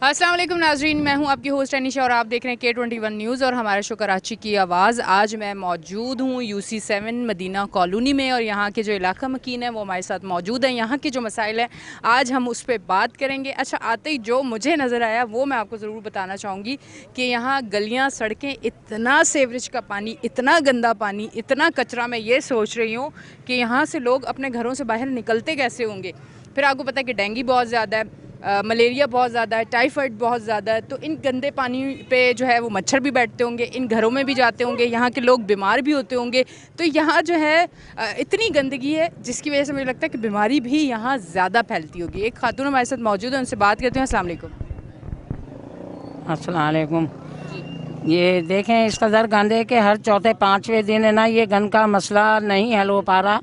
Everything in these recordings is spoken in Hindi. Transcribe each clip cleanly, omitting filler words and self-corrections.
अस्सलाम वालेकुम नाजरीन, मैं हूं आपकी होस्ट अनीशा और आप देख रहे हैं K21 न्यूज़ और हमारा शो कराची की आवाज़। आज मैं मौजूद हूं UC7 मदीना कॉलोनी में और यहां के जो इलाका मकीन है वो हमारे साथ मौजूद हैं। यहां के जो मसाइल हैं आज हम उस पर बात करेंगे। अच्छा, आते ही जो मुझे नज़र आया वो मैं आपको ज़रूर बताना चाहूँगी कि यहाँ गलियाँ, सड़कें, इतना सेवरेज का पानी, इतना गंदा पानी, इतना कचरा। मैं ये सोच रही हूँ कि यहाँ से लोग अपने घरों से बाहर निकलते कैसे होंगे। फिर आपको पता है कि डेंगू बहुत ज़्यादा है, मलेरिया बहुत ज़्यादा है, टाइफाइड बहुत ज़्यादा है। तो इन गंदे पानी पे जो है वो मच्छर भी बैठते होंगे, इन घरों में भी जाते होंगे, यहाँ के लोग बीमार भी होते होंगे। तो यहाँ जो है इतनी गंदगी है जिसकी वजह से मुझे लगता है कि बीमारी भी यहाँ ज़्यादा फैलती होगी। एक खातून हमारे साथ मौजूद है, उनसे बात करते हैं। अस्सलाम वालेकुम। अस्सलाम वालेकुम। ये देखें, इस कदर गंदे के हर चौथे पाँचवें दिन है ना, ये गंद का मसला नहीं हल हो पा रहा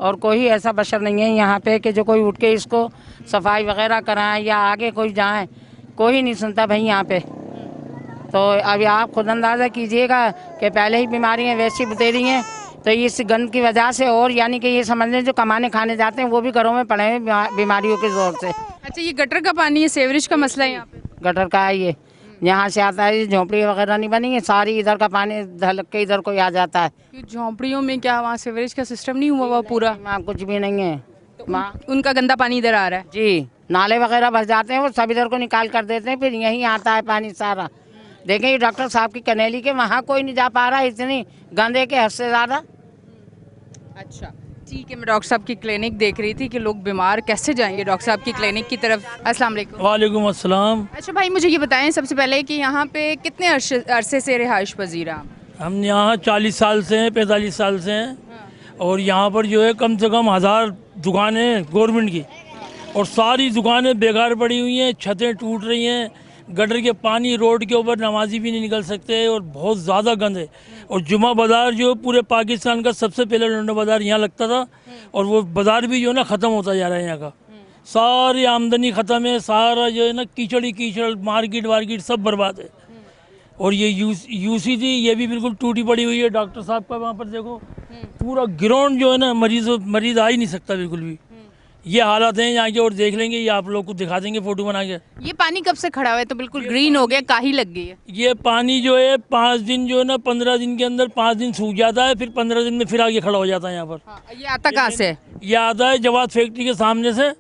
और कोई ऐसा बशर नहीं है यहाँ पे कि जो कोई उठ के इसको सफाई वगैरह कराएं या आगे कोई जाए। कोई नहीं सुनता भाई यहाँ पे। तो अभी आप खुद अंदाज़ा कीजिएगा कि पहले ही बीमारियाँ वैसी बतेरी हैं, तो इस गंद की वजह से और यानी कि ये समझ लें जो कमाने खाने जाते हैं वो भी घरों में पड़े हैं बीमारियों के ज़ोर से। अच्छा, ये गटर का पानी है, सेवरेज का मसला है यहाँ पे? गटर का है ये, यहाँ से आता है। झोंपड़ी वगैरह नहीं बनी है, सारी इधर का पानी धलक के इधर को आ जाता है। झोंपड़ियों में क्या वहाँ सेवरेज का सिस्टम नहीं हुआ हुआ पूरा? वहाँ कुछ भी नहीं है। उनका गंदा पानी इधर आ रहा है? जी, नाले वगैरह भर जाते हैं, वो सब इधर को निकाल कर देते हैं, फिर यहीं आता है पानी सारा। देखें ये डॉक्टर साहब की कनेली के वहाँ कोई नहीं जा पा रहा है, इतनी गंदे के हद से ज़्यादा। अच्छा ठीक है, मैं डॉक्टर साहब की क्लिनिक देख रही थी कि लोग बीमार कैसे जाएंगे डॉक्टर साहब की क्लिनिक की तरफ। अस्सलाम वालेकुम। वालेकुम अस्सलाम। अच्छा भाई, मुझे ये बताएं सबसे पहले कि यहाँ पे कितने अरसे से रिहाइश पजीर हैं आप? हम यहाँ 40 साल से हैं, 45 साल से हैं और यहाँ पर जो है कम से कम 1000 दुकानें हैं गवर्नमेंट की और सारी दुकानें बेकार पड़ी हुई हैं, छतें टूट रही हैं, गटर के पानी रोड के ऊपर नमाजी भी नहीं निकल सकते और बहुत ज़्यादा गंद है। और जुमा बाज़ार जो पूरे पाकिस्तान का सबसे पहले लंडा बाज़ार यहाँ लगता था और वो बाज़ार भी जो है ना ख़त्म होता जा रहा है यहाँ का। सारी आमदनी ख़त्म है, सारा जो है ना कीचड़ ही कीचड़, मार्केट वार्केट सब बर्बाद है। और ये यूसी थी, ये भी बिल्कुल टूटी पड़ी हुई है। डॉक्टर साहब का वहाँ पर देखो पूरा ग्राउंड जो है ना, मरीज़ आ ही नहीं सकता बिल्कुल भी। ये हालात हैं यहाँ के और देख लेंगे, ये आप लोग को दिखा देंगे फ़ोटो बना के। ये पानी कब से खड़ा हुआ है? तो बिल्कुल ग्रीन हो गया, काई लग गई है। ये पानी जो है 5 दिन जो है ना, 15 दिन के अंदर 5 दिन सूख जाता है, फिर 15 दिन में फिर आगे खड़ा हो जाता है यहाँ पर। हाँ, ये आता कहाँ से है? ये आता है जवाद फैक्ट्री के सामने से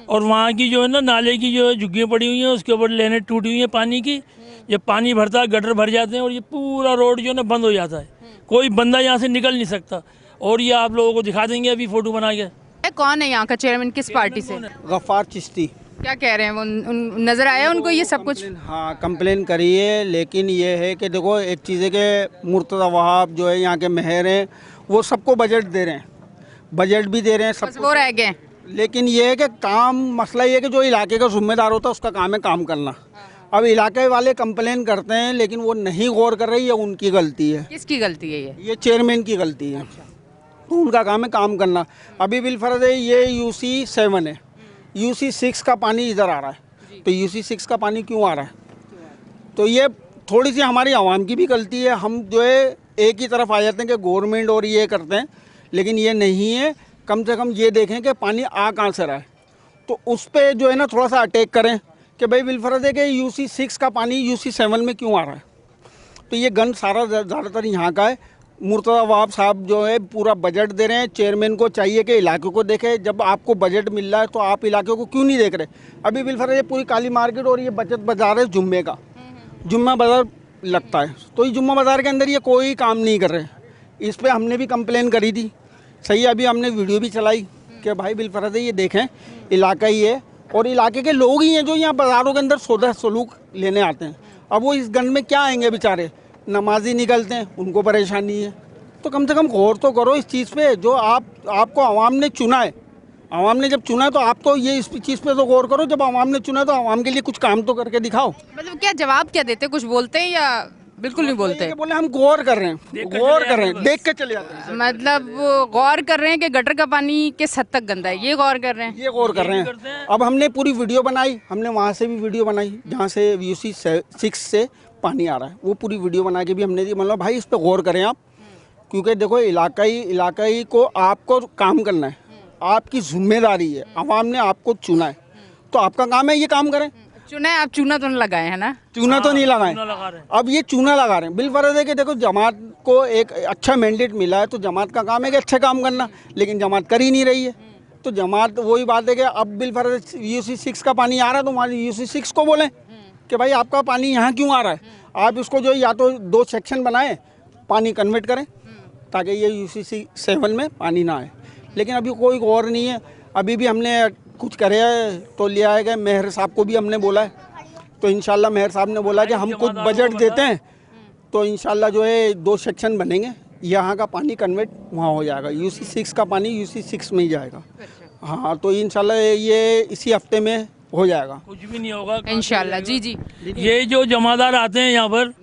और वहाँ की जो है ना नाले की जो है झुग्गियाँ पड़ी हुई हैं, उसके ऊपर लेने टूटी हुई हैं पानी की। जब पानी भरता है गटर भर जाते हैं और ये पूरा रोड जो है ना बंद हो जाता है, कोई बंदा यहाँ से निकल नहीं सकता। और ये आप लोगों को दिखा देंगे अभी फ़ोटो बना के। कौन है यहाँ का चेयरमैन, किस पार्टी से? गफ़ार चिश्ती। क्या कह रहे हैं वो? नजर आया उनको ये सब कुछ? हाँ, कंप्लेन करी है, लेकिन ये है कि देखो एक चीज़ है कि मुर्तज़ा वहाब जो है यहाँ के मेयर हैं, वो सबको बजट दे रहे हैं, बजट भी दे रहे हैं बस वो रह गए। लेकिन ये है कि काम, मसला ये है कि जो इलाके का जिम्मेदार होता है उसका काम है काम करना। अब इलाके वाले कंप्लेन करते हैं लेकिन वो नहीं गौर कर रही है, उनकी गलती है। किसकी गलती है ये? चेयरमैन की गलती है। तो उनका काम है काम करना। अभी बिलफर्ज है ये UC7 है, UC6 का पानी इधर आ रहा है, तो UC6 का पानी क्यों आ रहा है? तो ये थोड़ी सी हमारी आवाम की भी गलती है। हम जो है एक ही तरफ आ जाते हैं कि गवर्नमेंट और ये करते हैं, लेकिन ये नहीं है। कम से कम ये देखें कि पानी आ कहाँ से रहा है, तो उस पर जो है ना थोड़ा सा अटैक करें कि भाई बिलफर्ज है कि UC6 का पानी UC7 में क्यों आ रहा है। तो ये गंद सारा ज़्यादातर यहाँ का है। मुर्तज़ा वहाब साहब जो है पूरा बजट दे रहे हैं, चेयरमैन को चाहिए कि इलाके को देखे। जब आपको बजट मिल रहा है तो आप इलाके को क्यों नहीं देख रहे? अभी बिलफर्ज ये पूरी काली मार्केट और ये बचत बाज़ार है, जुम्मे का जुम्मा बाज़ार लगता है, तो ये जुम्मा बाज़ार के अंदर ये कोई काम नहीं कर रहे। इस पर हमने भी कंप्लेन करी थी, सही। अभी हमने वीडियो भी चलाई कि भाई बिलफर्ज ये देखें इलाका ही है और इलाके के लोग ही हैं जो यहाँ बाज़ारों के अंदर सौदा सलूक लेने आते हैं। अब वो इस गंद में क्या आएंगे बेचारे? नमाजी निकलते हैं, उनको परेशानी है। तो कम से कम गौर तो करो इस चीज़ पे, जो आपको आवाम ने चुना है। आवाम ने जब चुना है तो आप तो ये इस चीज़ पे तो गौर करो। जब आवाम ने चुना है तो आवाम के लिए कुछ काम तो करके दिखाओ। मतलब क्या जवाब क्या देते? कुछ बोलते हैं या बिल्कुल नहीं बोलते? बोले हम गौर कर रहे हैं, गौर कर रहे हैं, देख के चले जाते हैं। मतलब वो गौर कर रहे हैं कि गटर का पानी किस हद तक गंदा है, ये गौर कर रहे हैं? ये गौर कर रहे हैं। अब हमने पूरी वीडियो बनाई, हमने वहाँ से भी वीडियो बनाई जहाँ से UC6 से पानी आ रहा है, वो पूरी वीडियो बना के भी हमने दी। मतलब भाई इस पर गौर करें आप, क्योंकि देखो इलाकाई को आपको काम करना है, आपकी जिम्मेदारी है। आवाम ने आपको चुना है तो आपका काम है ये काम करें। चुना है, आप चूना तो नहीं लगाए हैं ना? चूना तो नहीं लगाए, चूना लगा रहे हैं। अब ये चूना लगा रहे हैं। बिलफर्ज है कि देखो जमात को एक अच्छा मैंडेट मिला है, तो जमात का काम है कि अच्छे काम करना, लेकिन जमात कर ही नहीं रही है। तो जमात वही बात है कि अब बिलफर्ज यूसी 6 का पानी आ रहा है तो वहाँ यूसी 6 को बोलें कि भाई आपका पानी यहाँ क्यों आ रहा है, आप इसको जो या तो 2 सेक्शन बनाएं, पानी कन्वर्ट करें ताकि ये यूसी 7 में पानी ना आए। लेकिन अभी कोई गौर नहीं है। अभी भी हमने कुछ करे है तो लिया है कि मेहर साहब को भी हमने बोला है, तो इंशाल्लाह मेहर साहब ने बोला कि हम कुछ बजट देते हैं तो इंशाल्लाह जो है 2 सेक्शन बनेंगे, यहाँ का पानी कन्वर्ट वहाँ हो जाएगा, यूसी 6 का पानी यूसी 6 में ही जाएगा। हाँ, तो इंशाल्लाह ये इसी हफ्ते में हो जाएगा। कुछ भी नहीं होगा इंशाल्लाह। जी जी, ये जो जमादार आते हैं यहाँ पर,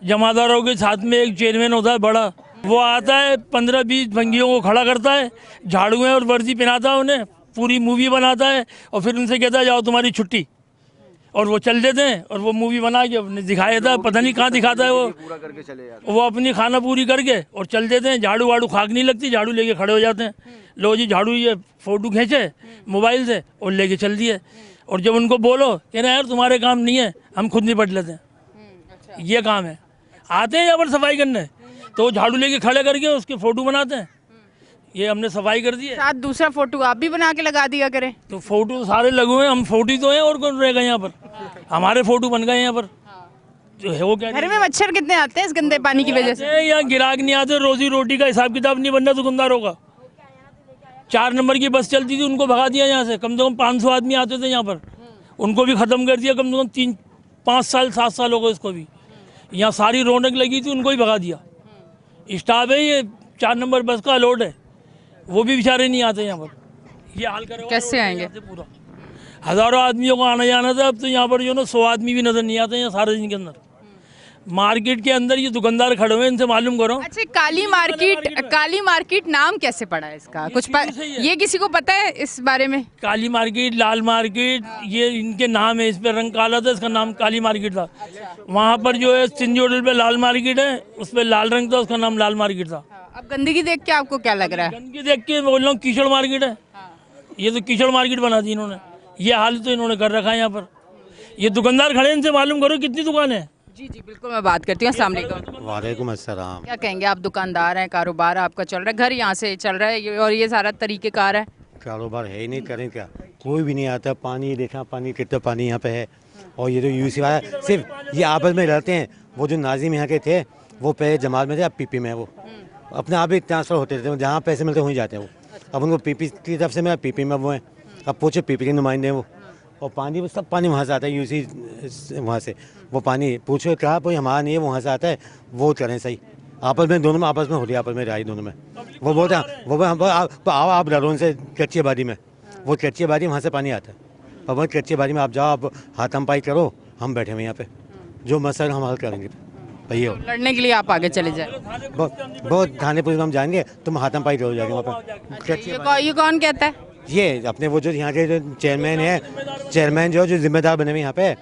जमादारों के साथ में एक चेयरमैन होता है बड़ा, वो आता है 15-20 भंगियों को खड़ा करता है, झाड़ू और वर्दी पहनाता है उन्हें, पूरी मूवी बनाता है और फिर उनसे कहता है जाओ तुम्हारी छुट्टी, और वो चल देते हैं और वो मूवी बना के अपने दिखाया था, पता नहीं कहाँ दिखाता है वो अपनी खाना पूरी करके और चल देते हैं। झाड़ू वाड़ू खाक नहीं लगती, झाड़ू लेके खड़े हो जाते हैं, लो जी झाड़ू, ये फ़ोटो खींचे मोबाइल से और लेके चल दिए। और जब उनको बोलो कि ना यार तुम्हारे काम नहीं है, हम खुद निपट लेते हैं, ये काम है। आते हैं यहाँ पर सफाई करने तो वो झाड़ू लेके खड़े करके उसके फ़ोटो बनाते हैं, ये हमने सफाई कर दी है। साथ दूसरा फोटो आप भी बना के लगा दिया करें। तो फोटो तो सारे लगे हुए हैं, हम फोटो तो हैं और कौन रहेगा यहाँ पर, हमारे फोटो बन गए यहाँ पर। जो है वो क्या घर में मच्छर कितने आते हैं इस गंदे पानी की वजह से? यहाँ गिराक नहीं आते, रोजी रोटी का हिसाब किताब नहीं बनना दुकानदारों का। 4 नंबर की बस चलती थी, उनको भगा दिया यहाँ से, कम 500 आदमी आते थे यहाँ पर, उनको भी ख़त्म कर दिया। कम से कम 3-5 साल 7 साल हो गए इसको भी। यहाँ सारी रौनक लगी थी, उनको ही भगा दिया। स्टाफ है ये 4 नंबर बस का लोड है, वो भी बेचारे नहीं आते यहाँ पर। ये हाल करे कैसे आएंगे? पूरा हज़ारों आदमियों को आना जाना था, अब तो यहाँ पर जो ना 100 आदमी भी नज़र नहीं आते हैं सारे दिन के अंदर। मार्केट के अंदर ये दुकानदार खड़े हुए हैं, इनसे मालूम करो। अच्छा, काली मार्केट नाम कैसे पड़ा है इसका? कुछ ये किसी को पता है इस बारे में? काली मार्केट, लाल मार्केट, ये इनके नाम है। इस पे रंग काला था, इसका नाम काली मार्केट था। वहाँ पर जो है सिंधी होटल पे लाल मार्केट है, उस पर लाल रंग था, उसका नाम लाल मार्केट था। अब गंदगी देख के आपको क्या लग रहा है? गंदगी देख के बोल रहा हूँ कीचड़ मार्केट है, ये तो कीचड़ मार्केट बना दी इन्होंने। ये हाल तो इन्होंने कर रखा है यहाँ पर। ये दुकानदार खड़े हैं, इनसे मालूम करो कितनी दुकान है। जी जी बिल्कुल, मैं बात करती हूँ। अस्सलाम वालेकुम। वालेकुम अस्सलाम। क्या कहेंगे, आप दुकानदार हैं, कारोबार आपका चल रहा है, घर यहाँ से चल रहा है और ये सारा तरीक़ेकार है? कारोबार है ही नहीं, करें क्या, कोई भी नहीं आता। पानी देखा, पानी कितना पानी यहाँ पे है। और ये जो यूसी वाला सिर्फ ये आपस में रहते हैं। वो जो नाजिम यहाँ के थे वो पहले जमात में थे, अब पीपी में। वो अपने आप ही ट्रांसफ़र होते रहते हैं, जहाँ पैसे मिलते वहीं जाते हैं वो। अब उनको पीपी की तरफ से मैं पीपी में वो हैं, अब पूछे पीपी के नुमाइंदे हैं वो। और पानी सब पानी वहाँ से आता है, यूसी वहाँ से वो पानी पूछो कहा कोई हमारा नहीं है, वहाँ से आता है। वो करें सही, आपस में दोनों में आपस में हो रही है, आपस में राय दोनों में। वो बोलते हैं वो आओ आप डरो उनसे कच्ची आबादी में, वो कच्ची आबादी वहाँ से पानी आता है। और वो कच्ची आबादी में आप जाओ, आप हाथम पाई करो, हम बैठे हुए यहाँ पे, जो मसला हम हल करेंगे भैया। लड़ने के लिए आप आगे चले जाए। बहुत थाने पुलिस में हम जाएंगे, तुम हाथम पाई करो जाएंगे वहाँ पे। ये कौन कहता है? ये अपने वो जो यहाँ के जो चेयरमैन है, चेयरमैन जो जिम्मेदार बने हुए यहाँ पे,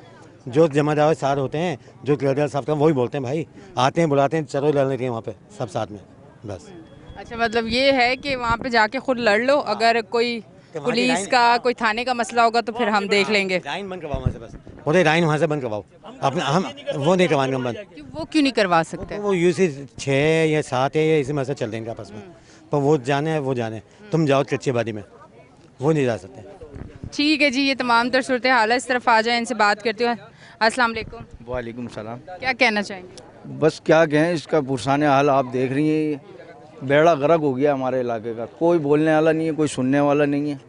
जो जिम्मेदार साथ होते हैं, जो क्लर्क साहब का, वही बोलते हैं भाई आते हैं बुलाते हैं, चलो लड़ने के लिए वहाँ पे सब साथ में बस। अच्छा, मतलब ये है कि वहाँ पे जाके खुद लड़ लो, अगर कोई पुलिस का कोई थाने का मसला होगा तो फिर हम देख लेंगे। लाइन बंद करवाओ वहाँ से, बस बोले लाइन वहाँ से बंद करवाओ अपने, हम वो नहीं करवाएंगे बंद। वो क्यों नहीं करवा सकते? वो यूसी 6 या 7 है, या इसी में से चल देंगे आपस में, पर वो जाने है वो जाने, तुम जाओ कच्ची आबादी में, वो नहीं जा सकते। ठीक है जी, ये तमाम तर सूरत हाल है। इस तरफ आ जाए, इनसे बात करते हुए। अस्सलाम वालेकुम। वालेकुम सलाम। क्या कहना चाहेंगे? बस क्या कहें, इसका पुरसाने हाल आप देख रही हैं, ये बेड़ा गर्क हो गया हमारे इलाके का। कोई बोलने वाला नहीं है, कोई सुनने वाला नहीं है।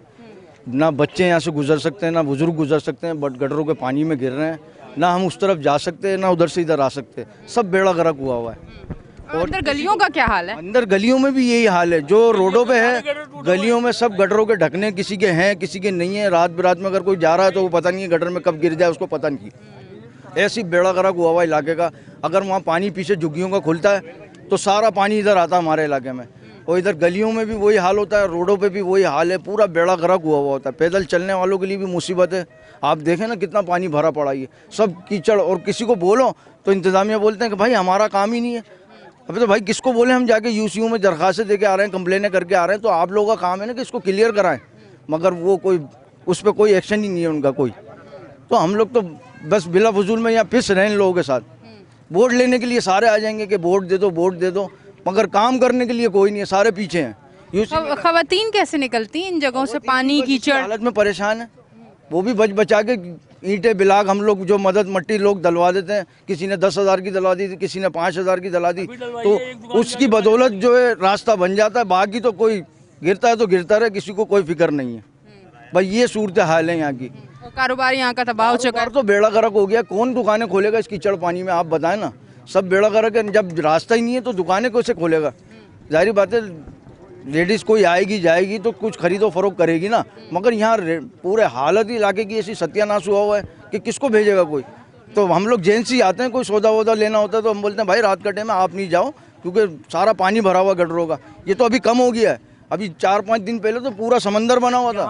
ना बच्चे यहाँ से गुजर सकते हैं, ना बुजुर्ग गुजर सकते हैं, बट गटरों के पानी में गिर रहे हैं। ना हम उस तरफ जा सकते हैं, ना उधर से इधर आ सकते। सब बेड़ा गर्क हुआ हुआ है। और अंदर गलियों का क्या हाल है? अंदर गलियों में भी यही हाल है, जो रोडों पे है गलियों में सब गटरों के ढकने किसी के हैं, किसी के नहीं है। रात बिरात में अगर कोई जा रहा है तो वो पता नहीं है गटर में कब गिर जाए, उसको पता नहीं। ऐसी बेड़ा गर्क हुआ हुआ इलाके का। अगर वहाँ पानी पीछे झुग्गियों का खुलता है तो सारा पानी इधर आता है हमारे इलाके में, और इधर गलियों में भी वही हाल होता है, रोडों पे भी वही हाल है। पूरा बेड़ा गर्क हुआ हुआ होता है। पैदल चलने वालों के लिए भी मुसीबत है। आप देखें ना कितना पानी भरा पड़ा है, सब कीचड़। और किसी को बोलो तो इंतजामिया बोलते हैं कि भाई हमारा काम ही नहीं है। अभी तो भाई किसको बोले, हम जाके यूसीयू में दरखास्तें दे के आ रहे हैं, कंप्लेनें करके आ रहे हैं, तो आप लोगों का काम है ना कि इसको क्लियर कराएं। मगर वो कोई उस पर कोई एक्शन ही नहीं है उनका कोई। तो हम लोग तो बस बिला फजूल में यहाँ पिस रहे हैं इन लोगों के साथ। वोट लेने के लिए सारे आ जाएंगे कि वोट दे दो वोट दे दो, मगर काम करने के लिए कोई नहीं है, सारे पीछे हैं। खवातीन कैसे निकलती हैं इन जगहों से, पानी कीचड़? हालत में परेशान है, वो भी बचा के ईंटें बिलाग हम लोग जो मदद मट्टी लोग डलवा देते हैं। किसी ने 10,000 की डलवा दी, किसी ने 5,000 की डलवा दी, तो उसकी बदौलत जो है रास्ता बन जाता है। बाकी तो कोई गिरता है तो गिरता रहे, किसी को कोई फिक्र नहीं है। भाई ये सूरत हाल है यहाँ की। और कारोबार यहाँ का तबाह हो चुका है। तो बेड़ा गर्क हो गया, कौन दुकानें खोलेगा इस कीचड़ पानी में, आप बताएं ना। सब बेड़ा गर्क है, जब रास्ता ही नहीं है तो दुकानें कैसे खोलेगा? जाहिर बात है लेडीज़ कोई आएगी जाएगी तो कुछ खरीदो फरोख्त करेगी ना, मगर यहाँ पूरे हालत ही इलाके की ऐसी सत्यानाश हुआ हुआ है कि किसको भेजेगा कोई। तो हम लोग जेंट्स ही आते हैं, कोई सौदा वौदा लेना होता है तो हम बोलते हैं भाई रात का टाइम है आप नहीं जाओ, क्योंकि सारा पानी भरा हुआ गटरों का। ये तो अभी कम हो गया है, अभी 4-5 दिन पहले तो पूरा समंदर बना हुआ था।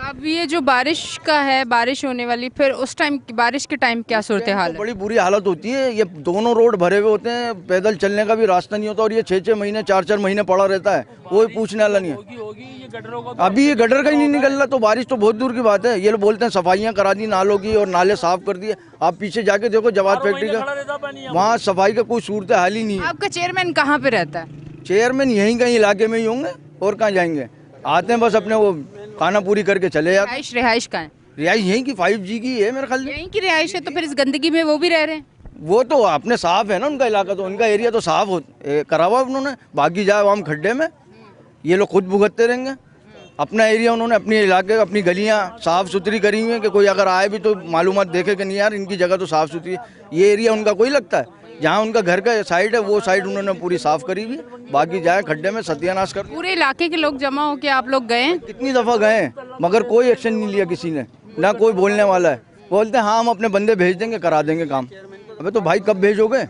अब ये जो बारिश का है, बारिश होने वाली, फिर उस टाइम बारिश के टाइम क्या सूरत हाल है? बड़ी बुरी हालत होती है। ये दोनों रोड भरे हुए होते हैं, पैदल चलने का भी रास्ता नहीं होता, और ये 6-6 महीने 4-4 महीने पड़ा रहता है, कोई पूछने वाला नहीं है। अभी ये गटर का ही नहीं निकल रहा, तो बारिश तो बहुत दूर की बात है। ये लोग बोलते हैं सफाइयाँ करा दी नालों की और नाले साफ कर दिए, आप पीछे जाके देखो जवाद फैक्ट्री का, वहाँ सफाई का कोई सूरत हाल ही नहीं है। आपका चेयरमैन कहाँ पे रहता है? चेयरमैन यहीं कहीं इलाके में ही होंगे, और कहाँ जाएंगे? आते हैं बस अपने वो खाना पूरी करके चले जाते। रिहाइश कहाँ है? रिहाइश यहीं की 5G की है मेरे ख्याल में। यहीं की रिहाइश है, तो फिर इस गंदगी में वो भी रह रहे हैं। वो तो अपने साफ है ना, उनका इलाका तो, उनका एरिया तो साफ करा हुआ उन्होंने। बाकी जाए आम खड्डे में, ये लोग खुद भुगतते रहेंगे। अपना एरिया उन्होंने, अपने इलाके अपनी गलियां साफ़ सुथरी करी हुई हैं कि कोई अगर आए भी तो मालूमात देखे कि नहीं यार इनकी जगह तो साफ़ सुथरी है। ये एरिया उनका कोई लगता है, जहाँ उनका घर का साइड है वो साइड उन्होंने पूरी साफ़ करी हुई है। बाकी जाए खड्डे में सत्यानाश कर। पूरे इलाके के लोग जमा होकर आप लोग गए हैं? कितनी दफ़ा गए हैं, मगर कोई एक्शन नहीं लिया किसी ने, ना कोई बोलने वाला है। बोलते हैं हाँ हम अपने बंदे भेज देंगे, करा देंगे काम। अबे तो भाई कब भेजोगे,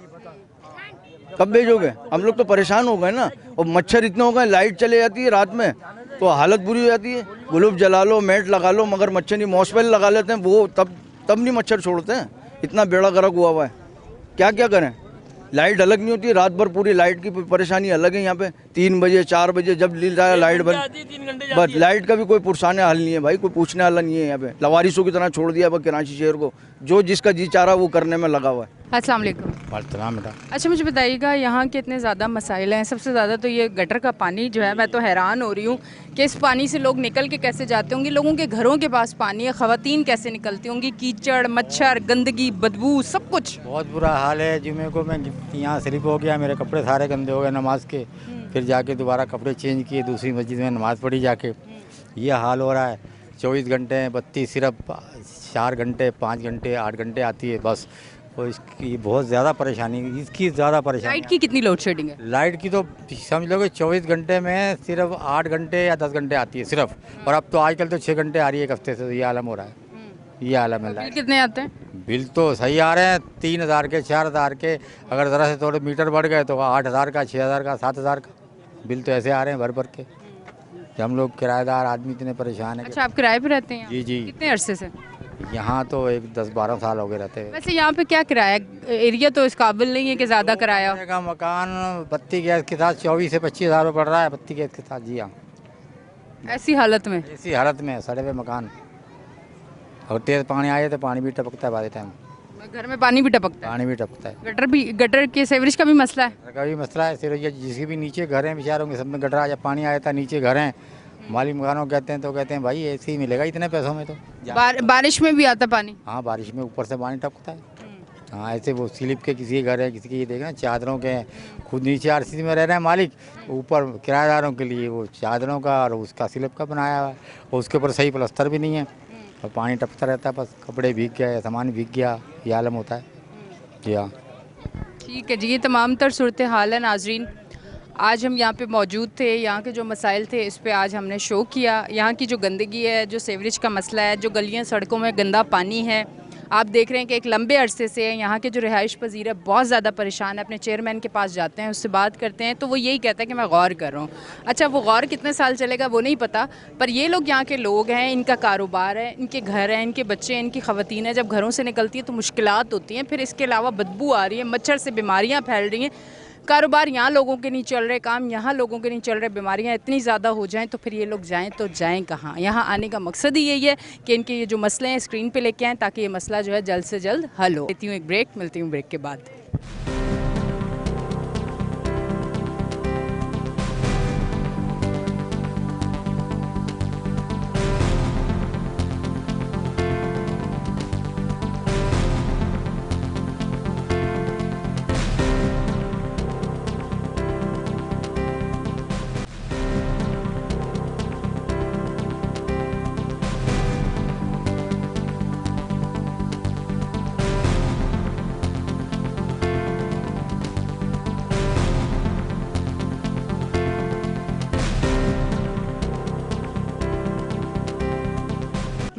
कब भेजोगे? हम लोग तो परेशान हो गए ना। और मच्छर इतने हो गए, लाइट चले जाती है रात में तो हालत बुरी हो जाती है। ग्लोब जला लो, मैट लगा लो, मगर मच्छर नहीं। मॉस्पेल लगा लेते हैं, वो तब नहीं मच्छर छोड़ते हैं। इतना बेड़ा गर्क हुआ हुआ है, क्या क्या करें? लाइट अलग नहीं होती, रात भर पूरी लाइट की परेशानी अलग है यहाँ पे। 3 बजे 4 बजे जब लील रहा है लाइट बंद, बस लाइट का भी कोई पुरसाने हाल नहीं है भाई, कोई पूछने वाला नहीं है यहाँ पे। लवारिसों की तरह छोड़ दिया कराची शहर को, जो जिसका जी चाह रहा वो करने में लगा हुआ है। अस्सलाम वालेकुम। बेटा अच्छा मुझे बताइएगा, यहाँ के इतने ज़्यादा मसाइल हैं। सबसे ज़्यादा तो ये गटर का पानी जो है, मैं तो हैरान हो रही हूँ कि इस पानी से लोग निकल के कैसे जाते होंगे। लोगों के घरों के पास पानी है, ख़वातीन कैसे निकलती होंगी, कीचड़ मच्छर गंदगी बदबू सब कुछ। बहुत बुरा हाल है। जुमे को मैं यहाँ स्लिप हो गया, मेरे कपड़े सारे गंदे हो गए नमाज के, फिर जाके दोबारा कपड़े चेंज किए, दूसरी मस्जिद में नमाज़ पढ़ी जाके। ये हाल हो रहा है। 24 घंटे बत्ती सिर्फ 4 घंटे 5 घंटे 8 घंटे आती है बस। तो इसकी बहुत ज़्यादा परेशानी, इसकी ज़्यादा परेशानी। लाइट की कितनी लोड शेडिंग है? लाइट की तो समझ लो कि 24 घंटे में सिर्फ 8 घंटे या 10 घंटे आती है सिर्फ, और अब तो आजकल तो 6 घंटे आ रही है एक हफ्ते से। तो ये आलम हो रहा है, ये आलम है। बिल कितने आते हैं? बिल तो सही आ रहे हैं, 3000 के 4000 के। अगर ज़रा से थोड़े मीटर बढ़ गए तो 8000 का 6000 का 7000 का बिल तो ऐसे आ रहे हैं भर भर के। हम लोग किराएदार आदमी इतने परेशान हैं। अच्छा आप किराए पे रहते हैं? जी जी। कितने अरसे से? यहाँ तो एक 10-12 साल हो गए रहते हैं। वैसे यहाँ पे क्या किराया? एरिया तो इस काबिल नहीं है कि ज़्यादा किराया हो। का मकान बत्ती गैस के साथ 24 से 25 हज़ार रुपये पड़ रहा है, बत्ती गैस के साथ। जी हाँ, ऐसी हालत में? इसी हालत में सड़े हुए मकान, और तेज़ पानी आए तो पानी भी टपकता है, बाद टाइम घर में पानी भी टपकता है? पानी भी टपकता है। गटर के सीवरेज का भी मसला है? का भी मसला है। सिर्फ ये जिसके भी नीचे घर हैं बेचारों के, सब में गटर जब पानी आया था नीचे घर हैं, मालिक मकानों कहते हैं तो कहते हैं भाई ऐसे ही मिलेगा इतने पैसों में तो। बारिश में भी आता पानी? हाँ बारिश में ऊपर से पानी टपकता है। हाँ ऐसे वो स्लिप के किसी के घर है, किसी के ये देखें चादरों के, खुद नीचे RCC में रह रहे हैं मालिक, ऊपर किराएदारों के लिए वो चादरों का और उसका स्लिप का बनाया हुआ है, और उसके ऊपर सही प्लस्तर भी नहीं है, और पानी टपकता रहता है, बस कपड़े भीग गए, सामान भीग गया, ये आलम होता है। जी हाँ ठीक है जी, ये तमाम तर सूरत हाल है। नाजरीन आज हम यहाँ पे मौजूद थे, यहाँ के जो मसाइल थे इस पे आज हमने शो किया। यहाँ की जो गंदगी है, जो सीवरेज का मसला है, जो गलियाँ सड़कों में गंदा पानी है, आप देख रहे हैं कि एक लंबे अरसे से यहाँ के जो रिहाइश पजीर है बहुत ज़्यादा परेशान है। अपने चेयरमैन के पास जाते हैं, उससे बात करते हैं तो वो यही कहता है कि मैं गौर कर रहा हूँ। अच्छा वो गौर कितने साल चलेगा वो नहीं पता, पर ये लोग यहाँ के लोग हैं, इनका कारोबार है, इनके घर हैं, इनके बच्चे हैं, इनकी ख़वातीन है, जब घरों से निकलती है तो मुश्किलात होती हैं। फिर इसके अलावा बदबू आ रही है, मच्छर से बीमारियाँ फैल रही हैं। कारोबार यहाँ लोगों के नहीं चल रहे, काम यहाँ लोगों के नहीं चल रहे, बीमारियाँ इतनी ज़्यादा हो जाएं तो फिर ये लोग जाएं तो जाएं कहाँ। यहाँ आने का मकसद ही यही है कि इनके ये जो मसले हैं स्क्रीन पे लेके आएँ ताकि ये मसला जो है जल्द से जल्द हल हो। लेती हूँ एक ब्रेक, मिलती हूँ ब्रेक के बाद।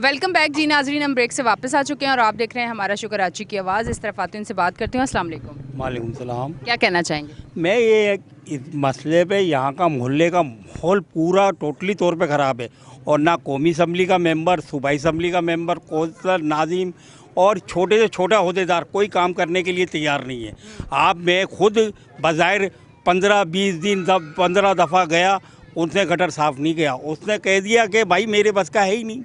वेलकम बैक जी नाजरीन, हम ब्रेक से वापस आ चुके हैं और आप देख रहे हैं हमारा शो कराची की आवाज़। इस तरफ आती हूँ, उनसे बात करती हूँ। अस्सलाम वालेकुम। वालेकुम सलाम। क्या कहना चाहेंगे? मैं ये इस मसले पे यहाँ का मोहल्ले का माहौल पूरा टोटली तौर पे ख़राब है और ना कौमी असम्बली का मेंबर, सूबाई असम्बली का मेंबर, कौंसलर, नाजिम और छोटे से छोटा अहदेदार कोई काम करने के लिए तैयार नहीं है। आप मैं खुद बज़ाहिर 15-20 दिन 15 दफ़ा गया, उसने गटर साफ़ नहीं किया। उसने कह दिया कि भाई मेरे बस का है ही नहीं,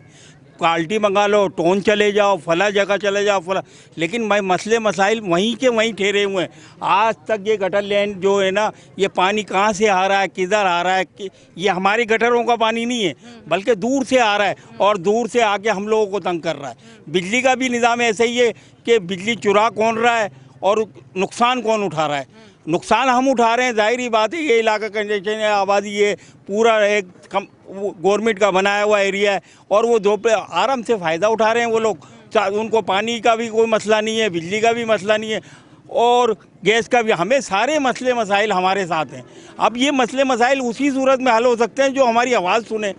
क्वालिटी मंगा लो, टोन चले जाओ, फला जगह चले जाओ, फला। लेकिन भाई मसले मसाइल वहीं के वहीं ठहरे हुए हैं। आज तक ये गटर लाइन जो है ना, ये पानी कहाँ से आ रहा है, किधर आ रहा है, कि ये हमारे गटरों का पानी नहीं है बल्कि दूर से आ रहा है और दूर से आके हम लोगों को तंग कर रहा है। बिजली का भी निज़ाम ऐसे ही है कि बिजली चुरा कौन रहा है और नुकसान कौन उठा रहा है। नुकसान हम उठा रहे हैं, जाहिर बात है। ये इलाका कंजेशन है, आबादी है, पूरा एक गवर्नमेंट का बनाया हुआ एरिया है और वो दो पे आराम से फ़ायदा उठा रहे हैं वो लोग। उनको पानी का भी कोई मसला नहीं है, बिजली का भी मसला नहीं है और गैस का भी। हमें सारे मसले मसाइल हमारे साथ हैं। अब ये मसले मसाइल उसी सूरत में हल हो सकते हैं जो हमारी आवाज़ सुने।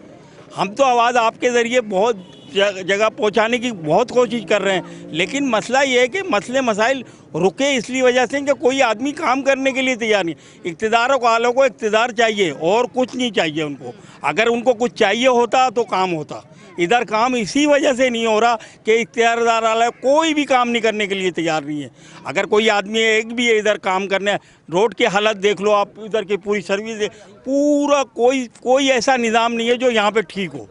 हम तो आवाज़ आपके ज़रिए बहुत जगह पहुंचाने की बहुत कोशिश कर रहे हैं, लेकिन मसला ये है कि मसले मसाइल रुके इसलिए वजह से कि कोई आदमी काम करने के लिए तैयार नहीं। इक़्तिदारों वालों को इक़्तिदार चाहिए और कुछ नहीं चाहिए उनको। अगर उनको कुछ चाहिए होता तो काम होता। इधर काम इसी वजह से नहीं हो रहा कि इख्तियारदार वाला कोई भी काम नहीं करने के लिए तैयार नहीं है। अगर कोई आदमी एक भी है इधर काम करने, रोड की हालत देख लो आप, इधर की पूरी सर्विस पूरा कोई ऐसा निज़ाम नहीं है जो यहाँ पे ठीक हो।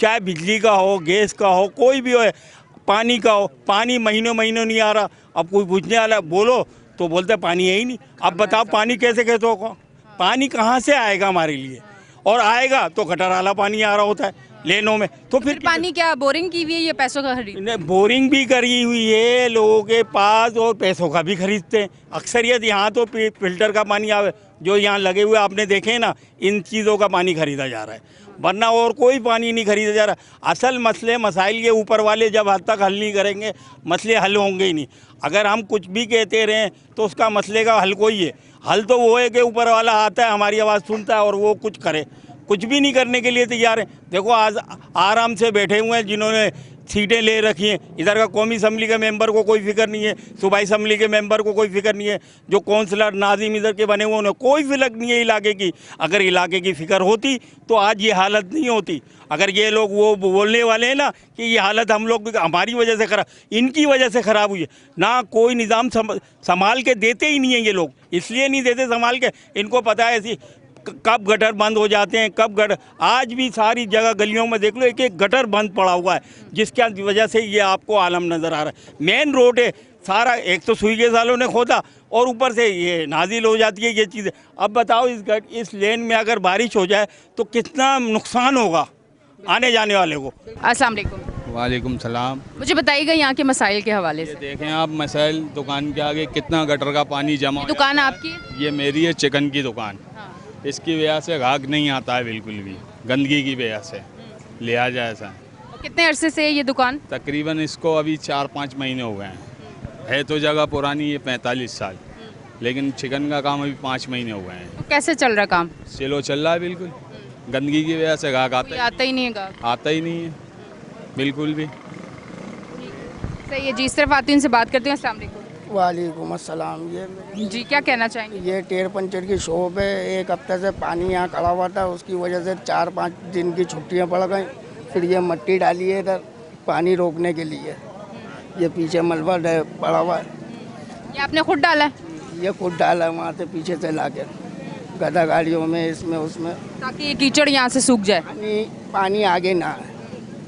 चाहे बिजली का हो, गैस का हो, कोई भी हो, पानी का हो। पानी महीनों नहीं आ रहा। अब कोई पूछने वाला बोलो तो बोलते पानी है ही नहीं। अब बताओ पानी कैसे होगा? पानी कहाँ से आएगा हमारे लिए? और आएगा तो गटर वाला पानी आ रहा होता है लेनों में। तो फिर पानी क्या बोरिंग की हुई है या पैसों का खरीद? बोरिंग भी करी हुई है लोगों के पास और पैसों का भी खरीदते हैं। अक्सरियत यहाँ तो फिल्टर का पानी आवे जो यहाँ लगे हुए आपने देखे ना, इन चीज़ों का पानी खरीदा जा रहा है, वरना और कोई पानी नहीं खरीदा जा रहा। असल मसले मसाइल ये ऊपर वाले जब हद तक हल नहीं करेंगे, मसले हल होंगे ही नहीं। अगर हम कुछ भी कहते रहें तो उसका मसले का हल कोई है। हल तो वो है कि ऊपर वाला आता है, हमारी आवाज़ सुनता है और वो कुछ करे। कुछ भी नहीं करने के लिए तैयार है। देखो आज आराम से बैठे हुए हैं जिन्होंने सीटें ले रखी हैं। इधर का कौमी असम्बली के मेंबर को कोई फिक्र नहीं है, सूबाई असम्बली के मेंबर को कोई फिक्र नहीं है, जो कौंसलर नाजिम इधर के बने हुए उन्हें कोई फिक्र नहीं है इलाके की। अगर इलाके की फ़िक्र होती तो आज ये हालत नहीं होती। अगर ये लोग वो बोलने वाले हैं ना कि ये हालत हम लोग हमारी वजह से ख़राब, इनकी वजह से ख़राब हुई है ना, कोई निज़ाम संभाल के देते ही नहीं हैं ये लोग। इसलिए नहीं देते संभाल के, इनको पता है ऐसी कब गटर बंद हो जाते हैं, कब गटर। आज भी सारी जगह गलियों में देख लो एक एक गटर बंद पड़ा हुआ है, जिसकी वजह से ये आपको आलम नज़र आ रहा है। मेन रोड है सारा, एक तो सुई के सालों ने खोदा और ऊपर से ये नाजिल हो जाती है ये चीज़ें। अब बताओ इस लेन में अगर बारिश हो जाए तो कितना नुकसान होगा आने जाने वाले को। अस्सलाम वालेकुम। वालेकुम सलाम। मुझे बताइएगा यहाँ के मसाइल के हवाले से। देखें आप मसाइल, दुकान के आगे कितना गटर का पानी जमा। दुकान आपकी? ये मेरी है, चिकन की दुकान। इसकी वजह से गाहक नहीं आता है बिल्कुल भी, गंदगी की वजह से लिहाजा ऐसा। कितने अरसे से ये दुकान? तकरीबन इसको अभी 4-5 महीने हो गए हैं। है तो जगह पुरानी है 45 साल, लेकिन चिकन का काम अभी 5 महीने हो गए हैं। तो कैसे चल रहा काम? स्लो चल रहा है बिल्कुल। गंदगी की वजह से गाहक आता ही नहीं है। आता ही नहीं है बिल्कुल भी। सही है जी, इस तरफ आती हूँ, इनसे बात करती हूँ। अस्सलाम वालेकुम। वालेकुम अस्सलाम। ये जी क्या कहना चाहेंगे? ये टायर पंचर की शॉप है। एक हफ्ते से पानी यहाँ खड़ा हुआ था, उसकी वजह से 4-5 दिन की छुट्टियाँ पड़ गई। फिर ये मट्टी डाली है इधर पानी रोकने के लिए। ये पीछे मलबा पड़ा हुआ है। ये आपने खुद डाला है? ये खुद डाला वहाँ से पीछे से लाके गधा गाड़ियों में, इसमें उसमें, ताकि ये कीचड़ यहाँ से सूख जाए। पानी आगे ना आए।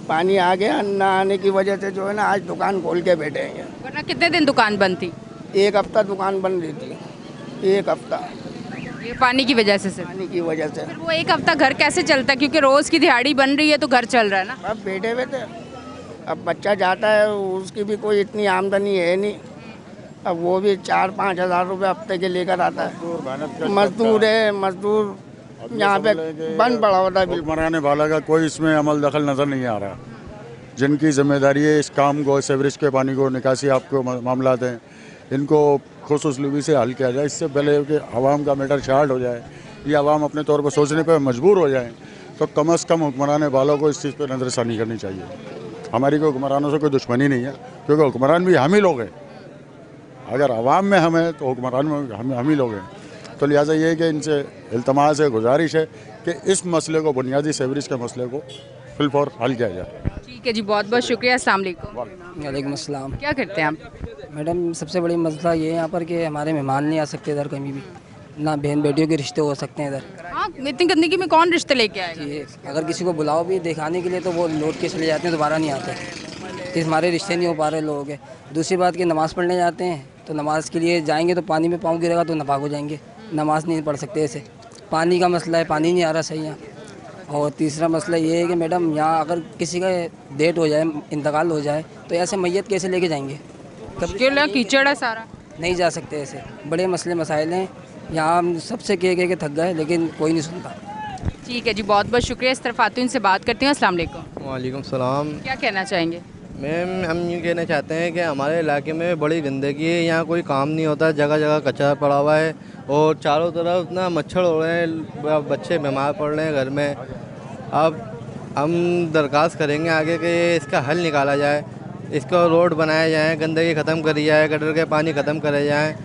पानी आगे ना आने की वजह से जो है ना आज दुकान खोल के बैठे हैं। वरना कितने दिन दुकान बंद थी? 1 हफ्ता दुकान बंद रही थी, 1 हफ्ता, ये पानी की वजह से सिर्फ। पानी की वजह से। फिर वो 1 हफ्ता घर कैसे चलता है? क्योंकि रोज की दिहाड़ी बन रही है तो घर चल रहा है ना। अब बैठे हुए थे, अब बच्चा जाता है, उसकी भी कोई इतनी आमदनी है नहीं, अब वो भी 4-5 हज़ार रुपये हफ्ते के लेकर आता है। मजदूर है, मजदूर यहाँ पे बंद पड़ा होता है। बिल्कुल मराने वाला का कोई इसमें अमल दखल नज़र नहीं आ रहा। जिनकी जिम्मेदारी है इस काम को, सीवरेज के पानी को, निकासी आपको मामला हैं, इनको खुसूसलूबी से हल किया जाए। इससे पहले कि आवाम का मैटर शार्ट हो जाए, ये आवाम अपने तौर पर सोचने पर मजबूर हो जाए, तो कम से कम हुक्मरान वालों को इस चीज़ पर नज़रसानी करनी चाहिए। हमारी कोई हुक्मरानों से कोई दुश्मनी नहीं है, क्योंकि हुक्मरान भी हम ही लोग हैं। अगर आवाम में हम हैं तो हुक्मरान में हम ही लोग हैं। तो लिहाजा ये है कि इनसे इल्तमास है, गुजारिश है कि इस मसले को, बुनियादी सीवरेज के मसले को फिलफौर हल किया जाए। ठीक है जी, बहुत बहुत शुक्रिया। अस्सलाम वालेकुम। वालेकुम अस्सलाम। क्या करते हैं आप? मैडम सबसे बड़ी मसला ये है यहाँ पर कि हमारे मेहमान नहीं आ सकते इधर कहीं भी, ना बहन बेटियों के रिश्ते हो सकते हैं इधर। हाँ, इतनी गंदगी में कौन रिश्ते लेके आएगा? ये अगर किसी को बुलाओ भी दिखाने के लिए तो वो लौट के चले जाते हैं, दोबारा नहीं आते। इस हमारे रिश्ते नहीं हो पा रहे लोगों के। दूसरी बात कि नमाज़ पढ़ने जाते हैं तो नमाज़ के लिए जाएंगे तो पानी में पाँव गिरेगा तो नापाक हो जाएंगे, नमाज़ नहीं पढ़ सकते ऐसे। पानी का मसला है, पानी नहीं आ रहा सही यहाँ। और तीसरा मसला ये है कि मैडम यहाँ अगर किसी का डेट हो जाए, इंतकाल हो जाए, तो ऐसे मैयत कैसे लेके जाएंगे? मुश्किल कीचड़ है सारा, नहीं जा सकते ऐसे। बड़े मसले मसाइल हैं यहाँ, हम सबसे कह के थक गए लेकिन कोई नहीं सुनता। ठीक है जी, बहुत बहुत शुक्रिया। इस तरफ आती हूँ, इनसे बात करती हूँ। अस्सलाम वालेकुम। वालेकुम सलाम। क्या कहना चाहेंगे? मैम हम ये कहना चाहते हैं कि हमारे इलाके में बड़ी गंदगी है, यहाँ कोई काम नहीं होता, जगह जगह कचरा पड़ा हुआ है और चारों तरफ ना मच्छर हो रहे हैं, बच्चे बीमार पड़ रहे हैं घर में। अब हम दरख्वास्त करेंगे आगे कि इसका हल निकाला जाए, इसका रोड बनाया जाए, गंदगी ख़त्म करी जाए, गटर के पानी ख़त्म करे जाए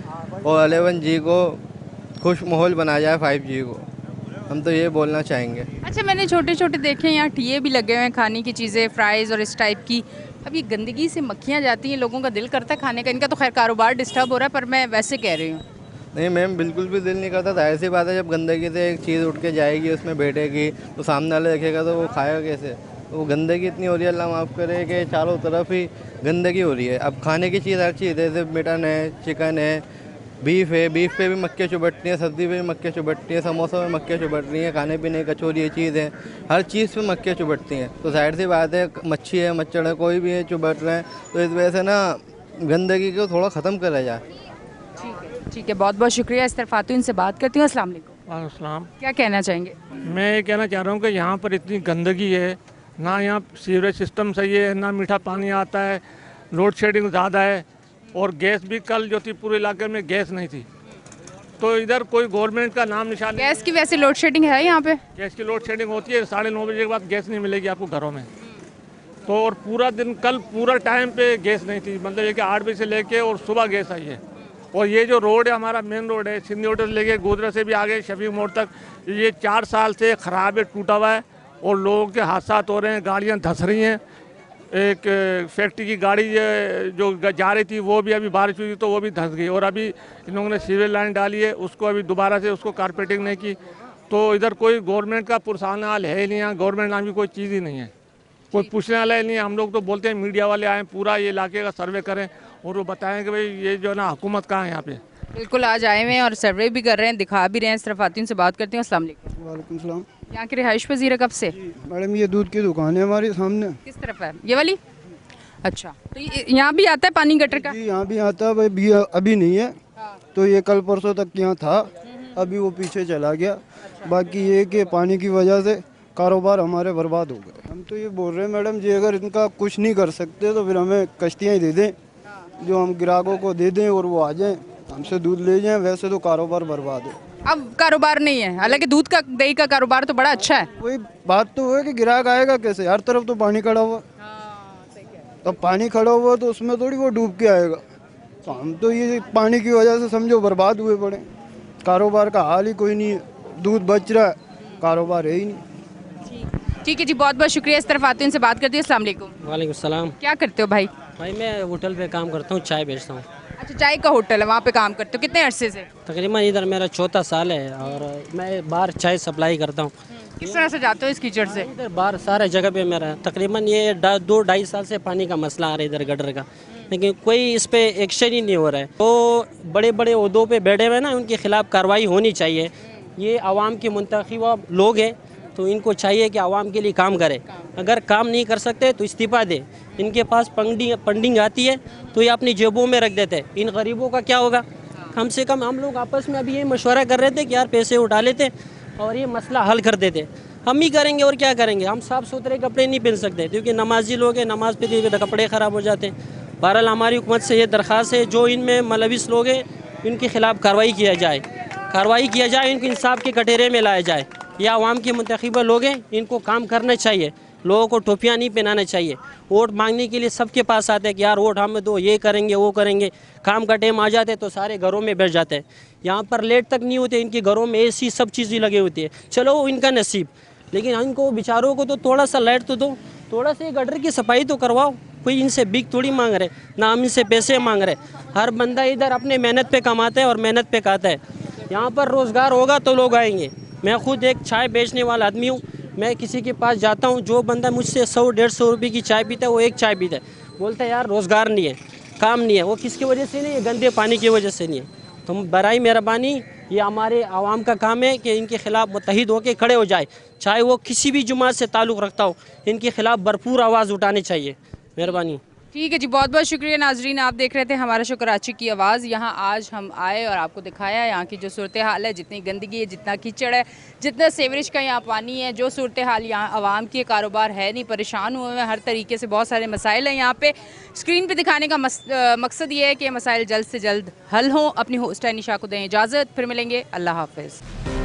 और 11G को खुश माहौल बनाया जाए, 5G को। हम तो ये बोलना चाहेंगे। अच्छा, मैंने छोटे छोटे देखे हैं यहाँ ठिये भी लगे हुए हैं, खाने की चीज़ें, फ्राइज़ और इस टाइप की। अब ये गंदगी से मक्खियाँ जाती हैं, लोगों का दिल करता है खाने का। इनका तो खैर कारोबार डिस्टर्ब हो रहा है, पर मैं वैसे कह रही हूँ। नहीं मैम, बिल्कुल भी दिल नहीं करता। जाहिर सी बात है, जब गंदगी से एक चीज़ उठ के जाएगी, उसमें बैठेगी, तो सामने वाला देखेगा तो वो खाएगा कैसे? तो वो गंदगी इतनी हो रही है, अल्लाह माफ़ करे, कि चारों तरफ ही गंदगी हो रही है। अब खाने की चीज़ हर चीज़ है, जैसे मटन है, चिकन है, बीफ है, बीफ पे भी मक्खियाँ चुभटती हैं, सब्ज़ी पे भी मक्खियाँ चुभटती हैं, समोसा में मक्खियाँ चुभट रही हैं, खाने पीने की कचौरी ये चीज़ है, हर चीज़ पे मक्खियाँ चुभटती हैं। तो जाहिर सी बात है, मच्छी है, मच्छर है, कोई भी है, चुभट रहे हैं। तो इस वजह से ना गंदगी को थोड़ा ख़त्म करा जाए। ठीक है, बहुत बहुत शुक्रिया। इस तरफ आती हूँ, इनसे बात करती हूँ। अस्सलाम वालेकुम। वालेकुम। क्या कहना चाहेंगे? मैं ये कहना चाह रहा हूँ कि यहाँ पर इतनी गंदगी है, ना यहाँ सीवरेज सिस्टम सही है, ना मीठा पानी आता है, लोड शेडिंग ज़्यादा है, और गैस भी कल जो थी पूरे इलाके में गैस नहीं थी। तो इधर कोई गवर्नमेंट का नाम निशान नहीं। गैस की वैसे लोड शेडिंग है यहाँ पे? गैस की लोड शेडिंग होती है, 9:30 बजे के बाद गैस नहीं मिलेगी आपको घरों में। तो और पूरा दिन कल पूरा टाइम पे गैस नहीं थी, मतलब ये कि 8 बजे से लेके और सुबह गैस आई है। और ये जो रोड है, हमारा मेन रोड है, सिंधी होटल से लेके गोदरा से भी आगे शफीक मोड़ तक, ये 4 साल से ख़राब है, टूटा हुआ है, और लोगों के हादसा हो रहे हैं, गाड़ियाँ धंस रही हैं। एक फैक्ट्री की गाड़ी जो जा रही थी वो भी अभी बारिश हुई तो वो भी धंस गई, और अभी इन लोगों ने सीवेज लाइन डाली है, उसको अभी दोबारा से उसको कारपेटिंग नहीं की। तो इधर कोई गवर्नमेंट का पुरसान हाल है ही नहीं, यहाँ गवर्नमेंट नाम की कोई चीज़ ही नहीं है, कोई पूछने वाला ही नहीं है। हम लोग तो बोलते हैं मीडिया वाले आएँ, पूरा ये इलाके का सर्वे करें और वो बताएं कि भाई ये जो है ना हुकूमत कहाँ है यहाँ पे। बिल्कुल, आज आए हुए हैं और सर्वे भी कर रहे हैं, दिखा भी रहे हैं। इस तरफ आती हूँ, से बात करती हूँ। अस्सलाम वालेकुम। वालेकुम सलाम। यहाँ की रिहाइश पजीर है कब से? मैडम ये दूध की दुकान है हमारे सामने। किस तरफ है ये वाली? अच्छा, तो यहाँ भी आता है पानी गटर का? जी यहाँ भी आता है भाई, भी अभी नहीं है। तो ये कल परसों तक यहाँ था, अभी वो पीछे चला गया। बाकी ये कि पानी की वजह से कारोबार हमारे बर्बाद हो गए। हम तो ये बोल रहे हैं मैडम जी, अगर इनका कुछ नहीं कर सकते तो फिर हमें कश्तियाँ ही दे दें, जो हम ग्राहकों को दे दें और वो आ जाएं, हमसे दूध ले जाएं। वैसे तो कारोबार बर्बाद है। अब कारोबार नहीं है, हालांकि दूध का, दही का कारोबार तो बड़ा अच्छा है। वही बात तो है कि ग्राहक आएगा कैसे? हर तरफ तो पानी खड़ा हुआ, तो पानी खड़ा हुआ तो उसमें थोड़ी वो डूब के आएगा। तो हम तो ये पानी की वजह से समझो बर्बाद हुए पड़े। कारोबार का हाल ही कोई नहीं है, दूध बच रहा है, कारोबार है ही नहीं। ठीक है जी, बहुत बहुत शुक्रिया। इस तरफ आते हैं, इनसे बात करती हूँ। अस्सलाम वालेकुम। वालेकुम सलाम। क्या करते हो भाई? भाई मैं होटल पे काम करता हूँ, चाय बेचता हूँ। अच्छा, चाय का होटल है, वहाँ पे काम करते हो कितने अरसे से? तकरीबन इधर मेरा चौथा साल है और मैं बाहर चाय सप्लाई करता हूँ। किस तरह से जाते हो इस कीचड़ से? इधर बाहर सारे जगह पे मेरा तकरीबन ये 2-2.5 साल से पानी का मसला आ रहा है इधर गटर का, लेकिन कोई इस पे एक्शन ही नहीं हो रहा है। तो बड़े बड़े ओहदों पे बैठे हुए ना, उनके खिलाफ कार्रवाई होनी चाहिए। ये आवाम के मुंतखब लोग हैं, तो इनको चाहिए कि आवाम के लिए काम करे। अगर काम नहीं कर सकते तो इस्तीफ़ा दे। इनके पास फंडिंग आती है तो ये अपनी जेबों में रख देते हैं। इन गरीबों का क्या होगा? कम से कम हम लोग आपस में अभी ये मशवरा कर रहे थे कि यार पैसे उठा लेते और ये मसला हल कर देते। हम ही करेंगे और क्या करेंगे? हम साफ़ सुथरे कपड़े नहीं पहन सकते क्योंकि नमाजी लोग हैं, नमाज पे कपड़े ख़राब हो जाते हैं। बहरहाल हमारी हुकूमत से ये दरख्वास्त है, जो इनमें मुलविस लोग हैं इनके खिलाफ़ कार्रवाई किया जाए, इनको इंसाफ के कटहरे में लाया जाए। या आवाम के मुंतखब लोग हैं, इनको काम करना चाहिए, लोगों को टोपियाँ नहीं पहनाना चाहिए। वोट मांगने के लिए सबके पास आते हैं कि यार वोट हमें दो, ये करेंगे वो करेंगे। काम का टाइम आ जाते तो सारे घरों में बैठ जाते हैं। यहाँ पर लेट तक नहीं होते, इनके घरों में एसी सब चीज़ें लगी होती है। चलो इनका नसीब, लेकिन इनको बेचारों को तो थोड़ा सा लाइट तो दो, थोड़ा सा गटर की सफाई तो करवाओ। कोई इनसे भीख थोड़ी मांग रहे, ना हम इनसे पैसे मांग रहे। हर बंदा इधर अपने मेहनत पे कमाता है और मेहनत पे खाता है। यहाँ पर रोज़गार होगा तो लोग आएंगे। मैं खुद एक चाय बेचने वाला आदमी हूँ। मैं किसी के पास जाता हूँ, जो बंदा मुझसे 100-150 रुपये की चाय पीता है, वो एक चाय पीता है, बोलता है यार रोज़गार नहीं है, काम नहीं है। वो किसकी वजह से नहीं है? गंदे पानी की वजह से नहीं है। तो बराई मेहरबानी, ये हमारे आवाम का काम है कि इनके खिलाफ़ मुत्तहिद होकर खड़े हो जाए, चाहे वो किसी भी जुमात से ताल्लुक़ रखता हो। इनके खिलाफ़ भरपूर आवाज़ उठानी चाहिए। मेहरबानी। ठीक है जी, बहुत बहुत शुक्रिया नाजरीन। आप देख रहे थे हमारा शो कराची की आवाज़। यहाँ आज हम आए और आपको दिखाया यहाँ की जो सूरत हाल है, जितनी गंदगी है, जितना कीचड़ है, जितना सीवरेज का यहाँ पानी है, जो सूरत हाल यहाँ आवाम की कारोबार है नहीं, परेशान हुए हैं हर तरीके से। बहुत सारे मसाइल हैं यहाँ पे। स्क्रीन पे दिखाने का मकसद ये है कि मसाइल जल्द से जल्द हल हों। अपनी होस्ट है निशा को दें इजाज़त, फिर मिलेंगे। अल्लाह हाफ़िज़।